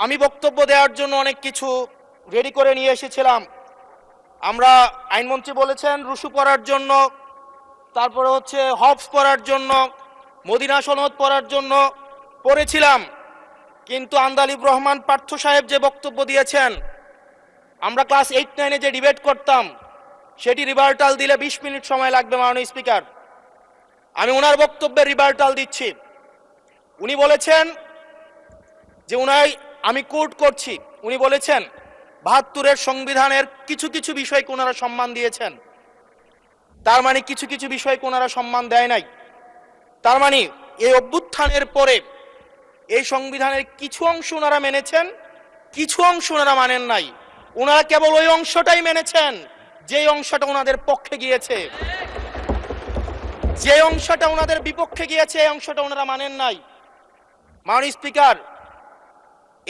আমি বক্তব্য দেওয়ার জন্য অনেক কিছু রেডি করে নিয়ে এসেছিলাম। আমরা আইনমন্ত্রী বলেছেন রুশু পড়ার জন্য, তারপরে হচ্ছে হবস পড়ার জন্য, মদিনা সনদ পড়ার জন্য পড়েছিলাম। কিন্তু আন্দালিব রহমান পার্থ সাহেব যে বক্তব্য দিয়েছেন, আমরা ক্লাস 8-9-এ যে ডিবেট করতাম সেটি রিভার্টাল দিলে 20 মিনিট সময় লাগবে। মাননীয় স্পিকার, আমি ওনার বক্তব্যের রিভার্টাল দিচ্ছি। উনি বলেছেন যে আমি কোট করছি, উনি বলেছেন ৭২-এর সংবিধানের কিছু কিছু বিষয়কে ওনারা সম্মান দিয়েছেন। তার মানে কিছু কিছু বিষয়কে ওনারা সম্মান দেয় নাই। তার মানে এই অভ্যুত্থানের পরে এই সংবিধানের কিছু অংশ ওনারা মেনেছেন, কিছু অংশ ওনারা মানেন নাই। ওনারা কেবল ওই অংশটাই মেনেছেন যে অংশটা ওনাদের পক্ষে গিয়েছে, যে অংশটা ওনাদের বিপক্ষে গিয়েছে এই অংশটা ওনারা মানেন নাই। মাননীয় স্পিকার,